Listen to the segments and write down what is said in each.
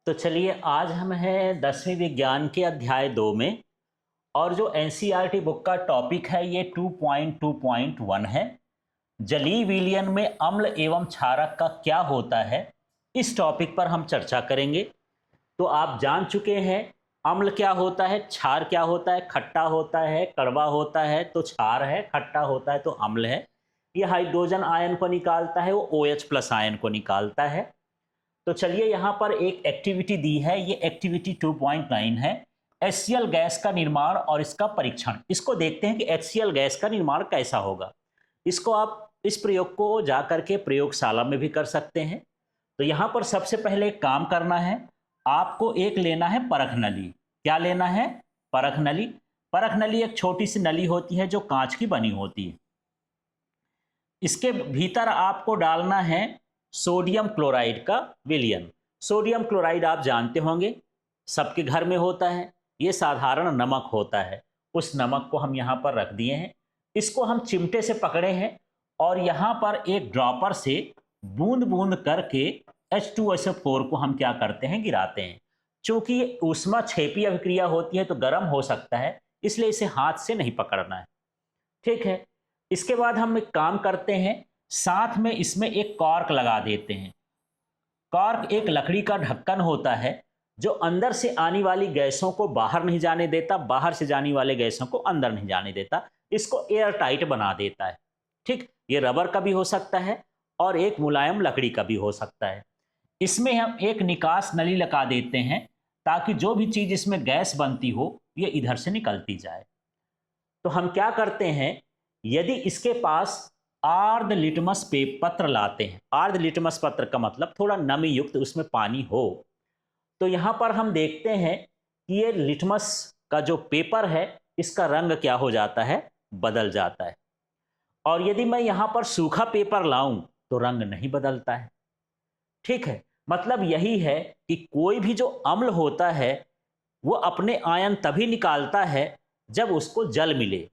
तो चलिए आज हम हैं 10वीं विज्ञान के अध्याय 2 में। और जो एनसीईआरटी बुक का टॉपिक है ये 2.2.1 है। जलीय विलयन में अम्ल एवं क्षारक का क्या होता है, इस टॉपिक पर हम चर्चा करेंगे। तो आप जान चुके हैं अम्ल क्या होता है, क्षार क्या होता है, खट्टा होता है, कड़वा होता है तो क्षार है, खट्टा होता है तो अम्ल है। ये हाइड्रोजन आयन को निकालता है, वो OH+ आयन को निकालता है। तो चलिए यहाँ पर एक एक्टिविटी दी है, ये एक्टिविटी 2.9 है, HCl गैस का निर्माण और इसका परीक्षण। इसको देखते हैं कि HCl गैस का निर्माण कैसा होगा। इसको आप इस प्रयोग को जा करके प्रयोगशाला में भी कर सकते हैं। तो यहाँ पर सबसे पहले एक काम करना है, आपको एक लेना है परख नली। क्या लेना है? परख नली। परख नली एक छोटी सी नली होती है जो कांच की बनी होती है। इसके भीतर आपको डालना है सोडियम क्लोराइड का विलयन। सोडियम क्लोराइड आप जानते होंगे, सबके घर में होता है, ये साधारण नमक होता है। उस नमक को हम यहाँ पर रख दिए हैं। इसको हम चिमटे से पकड़े हैं और यहाँ पर एक ड्रॉपर से बूंद बूंद करके H2SO4 को हम क्या करते हैं, गिराते हैं। चूंकि ऊष्मा क्षेपीय अभिक्रिया होती है तो गर्म हो सकता है, इसलिए इसे हाथ से नहीं पकड़ना है। ठीक है। इसके बाद हम एक काम करते हैं, साथ में इसमें एक कॉर्क लगा देते हैं। कॉर्क एक लकड़ी का ढक्कन होता है जो अंदर से आने वाली गैसों को बाहर नहीं जाने देता, बाहर से जाने वाले गैसों को अंदर नहीं जाने देता। इसको एयर टाइट बना देता है। ठीक, ये रबर का भी हो सकता है और एक मुलायम लकड़ी का भी हो सकता है। इसमें हम एक निकास नली लगा देते हैं ताकि जो भी चीज इसमें गैस बनती हो ये इधर से निकलती जाए। तो हम क्या करते हैं, यदि इसके पास आर्द्र लिटमस पत्र लाते हैं। आर्द्र लिटमस पत्र का मतलब थोड़ा नमी युक्त, उसमें पानी हो। तो यहां पर हम देखते हैं कि ये लिटमस का जो पेपर है इसका रंग क्या हो जाता है, बदल जाता है। और यदि मैं यहां पर सूखा पेपर लाऊं तो रंग नहीं बदलता है। ठीक है, मतलब यही है कि कोई भी जो अम्ल होता है वो अपने आयन तभी निकालता है जब उसको जल मिले,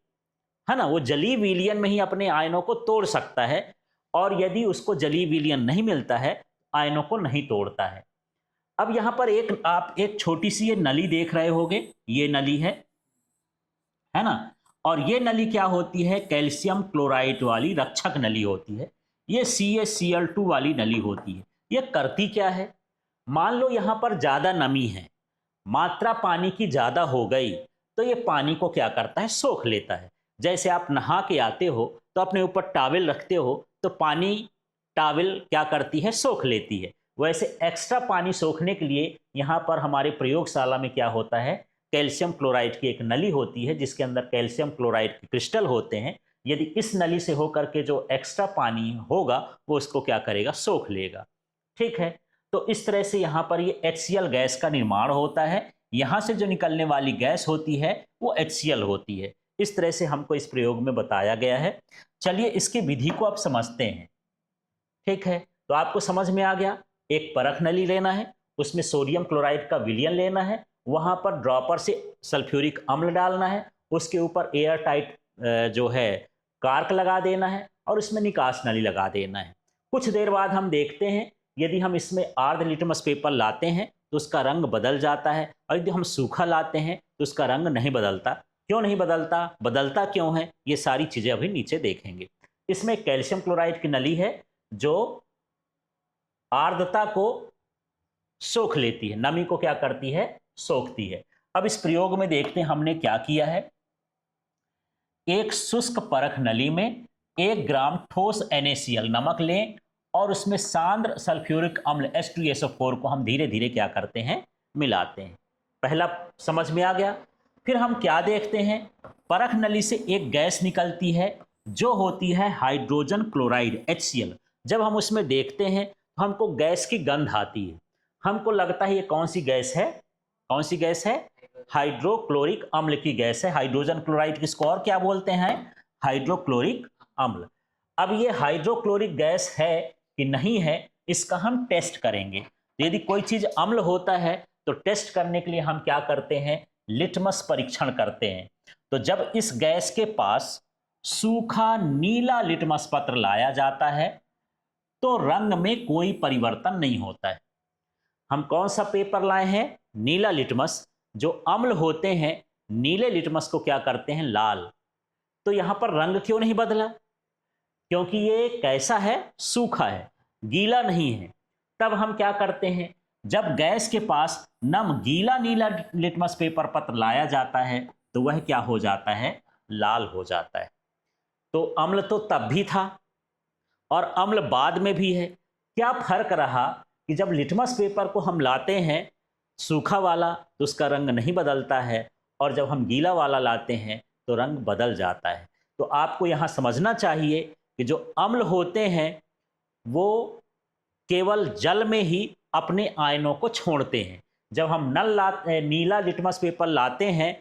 है ना। वो जलीय विलयन में ही अपने आयनों को तोड़ सकता है, और यदि उसको जलीय विलयन नहीं मिलता है आयनों को नहीं तोड़ता है। अब यहां पर आप एक छोटी सी ये नली देख रहे होंगे, ये नली है ना। और ये नली क्या होती है, कैल्शियम क्लोराइड वाली रक्षक नली होती है। ये CaCl2 वाली नली होती है। ये करती क्या है, मान लो यहां पर ज्यादा नमी है, मात्रा पानी की ज्यादा हो गई, तो ये पानी को क्या करता है, सोख लेता है। जैसे आप नहा के आते हो तो अपने ऊपर टॉवल रखते हो तो पानी टॉवल क्या करती है, सोख लेती है। वैसे एक्स्ट्रा पानी सोखने के लिए यहाँ पर हमारे प्रयोगशाला में क्या होता है, कैल्शियम क्लोराइड की एक नली होती है जिसके अंदर कैल्शियम क्लोराइड के क्रिस्टल होते हैं। यदि इस नली से होकर के जो एक्स्ट्रा पानी होगा वो उसको क्या करेगा, सोख लेगा। ठीक है। तो इस तरह से यहाँ पर ये HCl गैस का निर्माण होता है। यहाँ से जो निकलने वाली गैस होती है वो HCl होती है। इस तरह से हमको इस प्रयोग में बताया गया है। चलिए इसकी विधि को आप समझते हैं। ठीक है, तो आपको समझ में आ गया। एक परख नली लेना है, उसमें सोडियम क्लोराइड का विलयन लेना है, वहां पर ड्रॉपर से सल्फ्यूरिक अम्ल डालना है, उसके ऊपर एयर टाइट जो है कार्क लगा देना है और उसमें निकास नली लगा देना है। कुछ देर बाद हम देखते हैं, यदि हम इसमें आर्द्र लिटमस पेपर लाते हैं तो उसका रंग बदल जाता है, और यदि हम सूखा लाते हैं तो उसका रंग नहीं बदलता। क्यों नहीं बदलता, बदलता क्यों है, ये सारी चीजें अभी नीचे देखेंगे। इसमें कैल्शियम क्लोराइड की नली है जो आर्द्रता को सोख लेती है, नमी को क्या करती है, सोखती है। अब इस प्रयोग में देखते हैं हमने क्या किया है। एक शुष्क परख नली में 1 ग्राम ठोस NaCl नमक लें और उसमें सांद्र सल्फ्यूरिक अम्ल H2SO4 को हम धीरे धीरे क्या करते हैं, मिलाते हैं। पहला समझ में आ गया। फिर हम क्या देखते हैं, परख नली से एक गैस निकलती है जो होती है हाइड्रोजन क्लोराइड HCl। जब हम उसमें देखते हैं तो हमको गैस की गंध आती है। हमको लगता है ये कौन सी गैस है, कौन सी गैस है, हाइड्रोक्लोरिक अम्ल की गैस है। हाइड्रोजन क्लोराइड किसको और क्या बोलते हैं, हाइड्रोक्लोरिक अम्ल। अब ये हाइड्रोक्लोरिक गैस है कि नहीं है इसका हम टेस्ट करेंगे। तो यदि कोई चीज अम्ल होता है तो टेस्ट करने के लिए हम क्या करते हैं, लिटमस परीक्षण करते हैं। तो जब इस गैस के पास सूखा नीला लिटमस पत्र लाया जाता है तो रंग में कोई परिवर्तन नहीं होता है। हम कौन सा पेपर लाए हैं? नीला लिटमस। जो अम्ल होते हैं नीले लिटमस को क्या करते हैं? लाल। तो यहां पर रंग क्यों नहीं बदला? क्योंकि ये कैसा है? सूखा है, गीला नहीं है। तब हम क्या करते हैं, जब गैस के पास नम गीला नीला लिटमस पेपर पत्र लाया जाता है तो वह क्या हो जाता है? लाल हो जाता है। तो अम्ल तो तब भी था और अम्ल बाद में भी है। क्या फर्क रहा कि जब लिटमस पेपर को हम लाते हैं सूखा वाला तो उसका रंग नहीं बदलता है, और जब हम गीला वाला लाते हैं तो रंग बदल जाता है। तो आपको यहाँ समझना चाहिए कि जो अम्ल होते हैं वो केवल जल में ही अपने आयनों को छोड़ते हैं। जब हम नीला लिटमस पेपर लाते हैं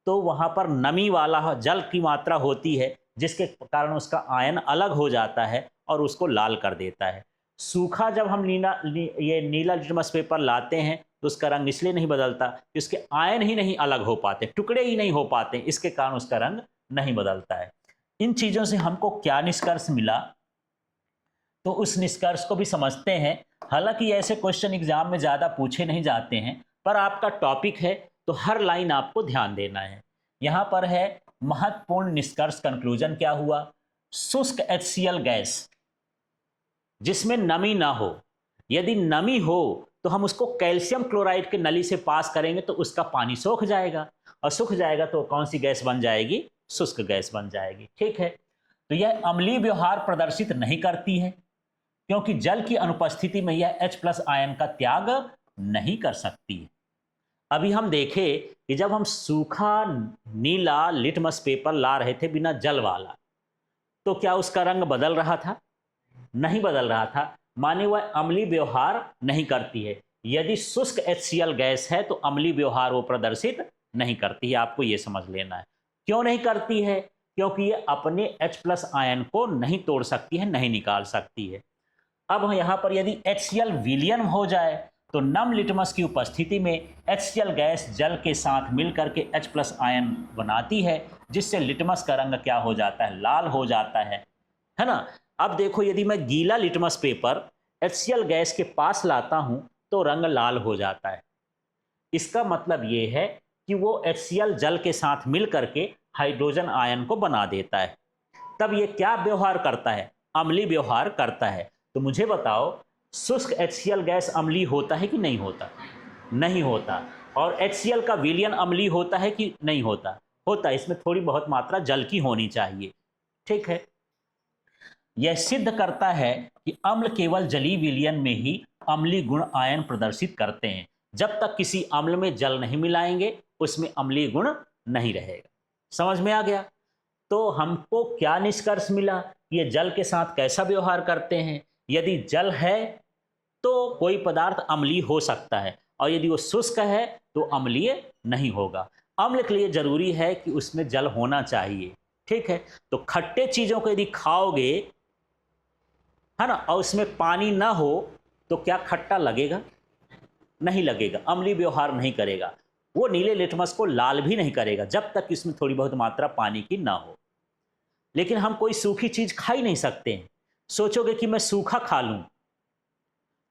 तो वहाँ पर नमी वाला जल की मात्रा होती है, जिसके कारण उसका आयन अलग हो जाता है और उसको लाल कर देता है। सूखा जब हम ये नीला लिटमस पेपर लाते हैं तो उसका रंग इसलिए नहीं बदलता कि उसके आयन ही नहीं अलग हो पाते, टुकड़े ही नहीं हो पाते, इसके कारण उसका रंग नहीं बदलता है। इन चीज़ों से हमको क्या निष्कर्ष मिला, तो उस निष्कर्ष को भी समझते हैं। हालांकि ऐसे क्वेश्चन एग्जाम में ज़्यादा पूछे नहीं जाते हैं, पर आपका टॉपिक है तो हर लाइन आपको ध्यान देना है। यहाँ पर है महत्वपूर्ण निष्कर्ष, कंक्लूजन क्या हुआ? शुष्क HCl गैस जिसमें नमी ना हो, यदि नमी हो तो हम उसको कैल्शियम क्लोराइड के नली से पास करेंगे तो उसका पानी सूख जाएगा, और सूख जाएगा तो कौन सी गैस बन जाएगी? शुष्क गैस बन जाएगी। ठीक है, तो यह अम्लीय व्यवहार प्रदर्शित नहीं करती है क्योंकि जल की अनुपस्थिति में यह H+ आयन का त्याग नहीं कर सकती है। अभी हम देखें कि जब हम सूखा नीला लिटमस पेपर ला रहे थे बिना जल वाला, तो क्या उसका रंग बदल रहा था? नहीं बदल रहा था, माने वह अम्लीय व्यवहार नहीं करती है। यदि शुष्क HCl गैस है तो अम्लीय व्यवहार वो प्रदर्शित नहीं करती है। आपको ये समझ लेना है। क्यों नहीं करती है? क्योंकि ये अपने H+ आयन को नहीं तोड़ सकती है, नहीं निकाल सकती है। अब यहाँ पर यदि HCl विलयन हो जाए तो नम लिटमस की उपस्थिति में HCl गैस जल के साथ मिलकर के H+ आयन बनाती है, जिससे लिटमस का रंग क्या हो जाता है? लाल हो जाता है ना। अब देखो, यदि मैं गीला लिटमस पेपर HCl गैस के पास लाता हूं तो रंग लाल हो जाता है। इसका मतलब ये है कि वो HCl जल के साथ मिल करके हाइड्रोजन आयन को बना देता है। तब ये क्या व्यवहार करता है? अम्लीय व्यवहार करता है। तो मुझे बताओ, शुष्क HCl गैस अम्लीय होता है कि नहीं होता? नहीं होता। और HCl का विलयन अम्लीय होता है कि नहीं होता? होता है। इसमें थोड़ी बहुत मात्रा जल की होनी चाहिए। ठीक है, यह सिद्ध करता है कि अम्ल केवल जलीय विलयन में ही अम्लीय गुण आयन प्रदर्शित करते हैं। जब तक किसी अम्ल में जल नहीं मिलाएंगे उसमें अम्लीय गुण नहीं रहेगा। समझ में आ गया? तो हमको क्या निष्कर्ष मिला? ये जल के साथ कैसा व्यवहार करते हैं। यदि जल है तो कोई पदार्थ अम्लीय हो सकता है, और यदि वो शुष्क है तो अम्लीय नहीं होगा। अम्ल के लिए जरूरी है कि उसमें जल होना चाहिए। ठीक है, तो खट्टे चीजों को यदि खाओगे, है ना, और उसमें पानी ना हो तो क्या खट्टा लगेगा? नहीं लगेगा, अम्लीय व्यवहार नहीं करेगा। वो नीले लिटमस को लाल भी नहीं करेगा जब तक इसमें थोड़ी बहुत मात्रा पानी की ना हो। लेकिन हम कोई सूखी चीज खा ही नहीं सकते हैं। सोचोगे कि मैं सूखा खा लूं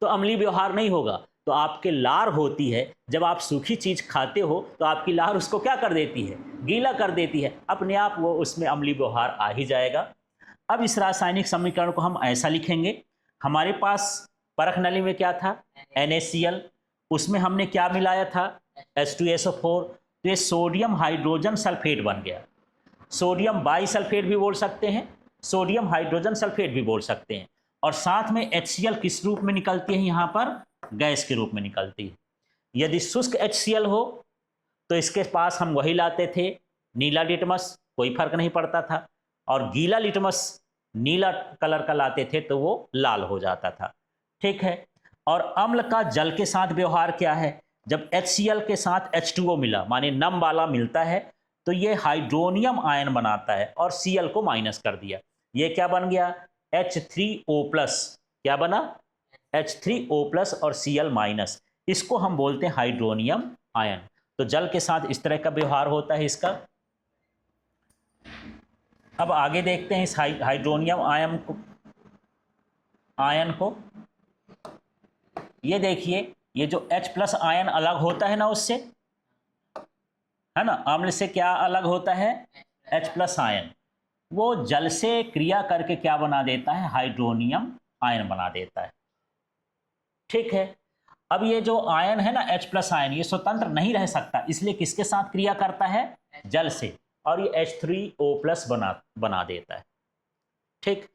तो अम्लीय व्यवहार नहीं होगा। तो आपके लार होती है, जब आप सूखी चीज खाते हो तो आपकी लार उसको क्या कर देती है? गीला कर देती है। अपने आप वो उसमें अम्लीय व्यवहार आ ही जाएगा। अब इस रासायनिक समीकरण को हम ऐसा लिखेंगे। हमारे पास परख नली में क्या था? NaCl। उसमें हमने क्या मिलाया था? H2SO4। तो ये सोडियम हाइड्रोजन सल्फेट बन गया। सोडियम बाइसल्फेट भी बोल सकते हैं, सोडियम हाइड्रोजन सल्फेट भी बोल सकते हैं। और साथ में HCl किस रूप में निकलती है? यहाँ पर गैस के रूप में निकलती है। यदि शुष्क HCl हो तो इसके पास हम वही लाते थे, नीला लिटमस, कोई फर्क नहीं पड़ता था। और गीला लिटमस नीला कलर का लाते थे तो वो लाल हो जाता था। ठीक है, और अम्ल का जल के साथ व्यवहार क्या है? जब HCl के साथ H2O मिला, माने नम वाला मिलता है, तो ये हाइड्रोनियम आयन बनाता है और Cl को माइनस कर दिया। ये क्या बन गया? H3O+। क्या बना? H3O+ और Cl माइनस। इसको हम बोलते हैं हाइड्रोनियम आयन। तो जल के साथ इस तरह का व्यवहार होता है इसका। अब आगे देखते हैं इस हाइड्रोनियम आयन को। ये देखिए, ये जो H प्लस आयन अलग होता है ना उससे, है ना, अम्ल से क्या अलग होता है, H प्लस आयन, वो जल से क्रिया करके क्या बना देता है, हाइड्रोनियम आयन बना देता है। ठीक है, अब ये जो आयन है ना H प्लस आयन, ये स्वतंत्र नहीं रह सकता, इसलिए किसके साथ क्रिया करता है, जल से, और ये H3O प्लस बना देता है। ठीक,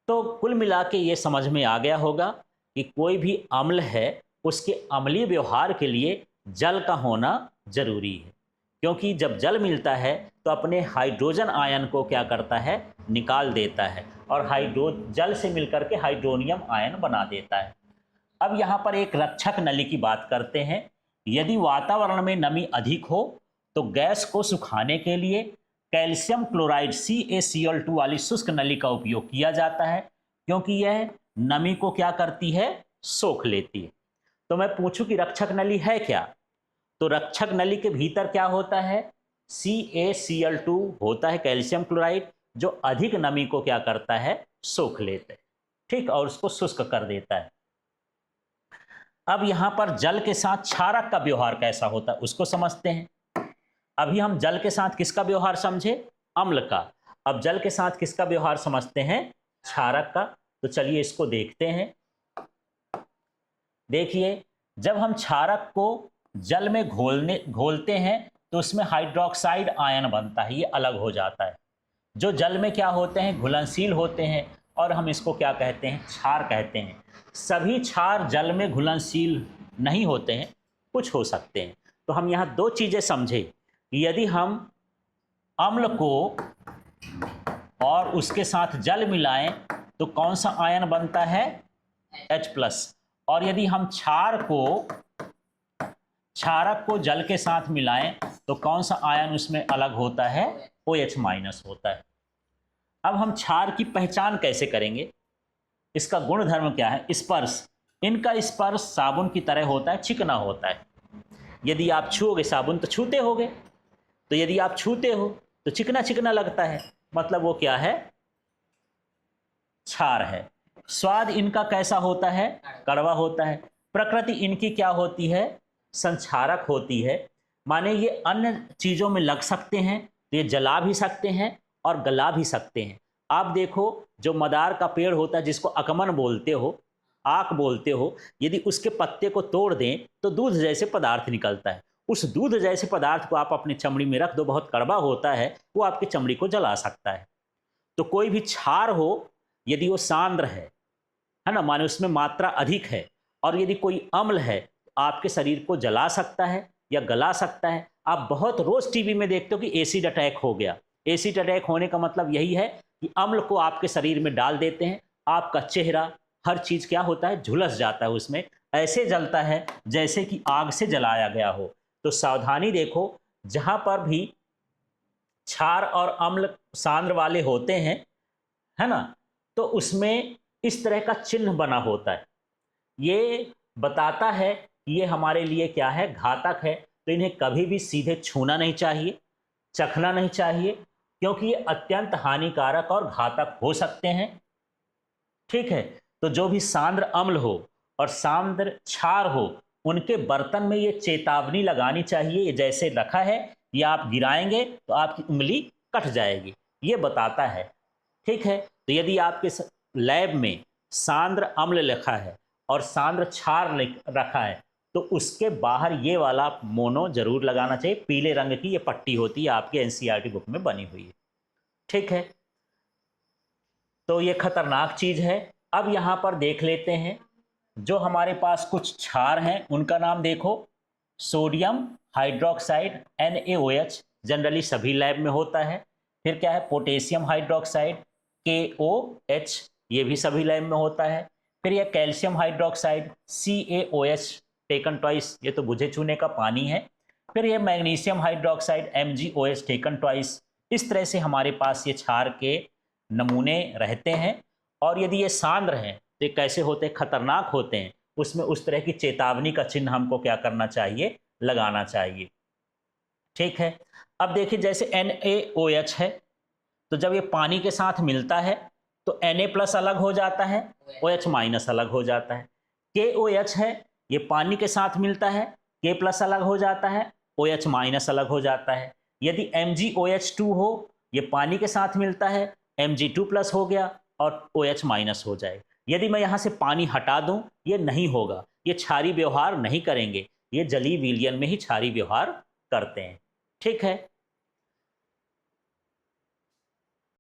तो कुल मिला के ये समझ में आ गया होगा कि कोई भी अम्ल है उसके अम्लीय व्यवहार के लिए जल का होना जरूरी है, क्योंकि जब जल मिलता है तो अपने हाइड्रोजन आयन को क्या करता है, निकाल देता है, और जल से मिलकर के हाइड्रोनियम आयन बना देता है। अब यहाँ पर एक रक्षक नली की बात करते हैं। यदि वातावरण में नमी अधिक हो तो गैस को सुखाने के लिए कैल्शियम क्लोराइड CaCl2 वाली शुष्क नली का उपयोग किया जाता है, क्योंकि यह नमी को क्या करती है, सोख लेती है। तो मैं पूछूं कि रक्षक नली है क्या, तो रक्षक नली के भीतर क्या होता है, CaCl2 होता है, कैल्शियम क्लोराइड, जो अधिक नमी को क्या करता है, सोख लेता है। ठीक, और उसको शुष्क कर देता है। अब यहां पर जल के साथ क्षारक का व्यवहार कैसा होता है उसको समझते हैं। अभी हम जल के साथ किसका व्यवहार समझे, अम्ल का। अब जल के साथ किसका व्यवहार समझते हैं, क्षारक का। तो चलिए इसको देखते हैं। देखिए, जब हम क्षारक को जल में घोलते हैं तो उसमें हाइड्रोक्साइड आयन बनता है, ये अलग हो जाता है। जो जल में क्या होते हैं, घुलनशील होते हैं, और हम इसको क्या कहते हैं, क्षार कहते हैं। सभी क्षार जल में घुलनशील नहीं होते हैं, कुछ हो सकते हैं। तो हम यहाँ दो चीजें समझे कि यदि हम अम्ल को और उसके साथ जल मिलाएं तो कौन सा आयन बनता है, H प्लस, और यदि हम क्षारक को जल के साथ मिलाएं तो कौन सा आयन उसमें अलग होता है, OH माइनस होता है। अब हम क्षार की पहचान कैसे करेंगे, इसका गुणधर्म क्या है, स्पर्श। इनका स्पर्श साबुन की तरह होता है, चिकना होता है। यदि आप छूओगे साबुन तो छूते होगे, तो यदि आप छूते हो तो चिकना चिकना लगता है, मतलब वो क्या है, क्षार है। स्वाद इनका कैसा होता है, कड़वा होता है। प्रकृति इनकी क्या होती है, संक्षारक होती है, माने ये अन्य चीजों में लग सकते हैं, तो ये जला भी सकते हैं और गला भी सकते हैं। आप देखो, जो मदार का पेड़ होता है जिसको अकमन बोलते हो, आक बोलते हो, यदि उसके पत्ते को तोड़ दें तो दूध जैसे पदार्थ निकलता है। उस दूध जैसे पदार्थ को आप अपनी चमड़ी में रख दो, बहुत कड़वा होता है, वो आपकी चमड़ी को जला सकता है। तो कोई भी क्षार हो, यदि वो सांद्र है ना, माने उसमें मात्रा अधिक है, और यदि कोई अम्ल है तो आपके शरीर को जला सकता है या गला सकता है। आप बहुत रोज टीवी में देखते हो कि एसिड अटैक हो गया। एसिड अटैक होने का मतलब यही है कि अम्ल को आपके शरीर में डाल देते हैं, आपका चेहरा, हर चीज क्या होता है, झुलस जाता है, उसमें ऐसे जलता है जैसे कि आग से जलाया गया हो। तो सावधानी देखो, जहां पर भी क्षार और अम्ल सांद्र वाले होते हैं, है ना, तो उसमें इस तरह का चिन्ह बना होता है। ये बताता है कि ये हमारे लिए क्या है, घातक है। तो इन्हें कभी भी सीधे छूना नहीं चाहिए, चखना नहीं चाहिए, क्योंकि ये अत्यंत हानिकारक और घातक हो सकते हैं। ठीक है, तो जो भी सांद्र अम्ल हो और सांद्र क्षार हो, उनके बर्तन में ये चेतावनी लगानी चाहिए, ये जैसे रखा है, ये आप गिराएंगे तो आपकी उंगली कट जाएगी, ये बताता है। ठीक है, तो यदि आपके लैब में सांद्र अम्ल लिखा है और सांद्र क्षार रखा है तो उसके बाहर ये वाला मोनो जरूर लगाना चाहिए। पीले रंग की ये पट्टी होती है, आपके एनसीईआरटी बुक में बनी हुई है। ठीक है, तो ये खतरनाक चीज है। अब यहां पर देख लेते हैं, जो हमारे पास कुछ क्षार हैं उनका नाम देखो। सोडियम हाइड्रोक्साइड NaOH जनरली सभी लैब में होता है। फिर क्या है, पोटेशियम हाइड्रोक्साइड KOH, ये भी सभी लैब में होता है। फिर यह calcium hydroxide CaOH taken twice, ये तो बुझे चूने का पानी है। फिर यह magnesium hydroxide MgOH taken twice. इस तरह से हमारे पास ये क्षार के नमूने रहते हैं। और यदि ये सांद्र हैं तो ये कैसे होते हैं, खतरनाक होते हैं। उसमें उस तरह की चेतावनी का चिन्ह हमको क्या करना चाहिए, लगाना चाहिए। ठीक है, अब देखिए जैसे NaOH है, तो जब ये पानी के साथ मिलता है तो Na प्लस अलग हो जाता है, OH माइनस अलग हो जाता है। KOH है ये पानी के साथ मिलता है, K+ अलग हो जाता है, OH- अलग हो जाता है। यदि MgOH2 हो, ये पानी के साथ मिलता है, Mg2+ हो गया और OH- हो जाए। यदि मैं यहाँ से पानी हटा दूँ, ये नहीं होगा, ये क्षारीय व्यवहार नहीं करेंगे, ये जलीय विलयन में ही क्षारीय व्यवहार करते हैं। ठीक है,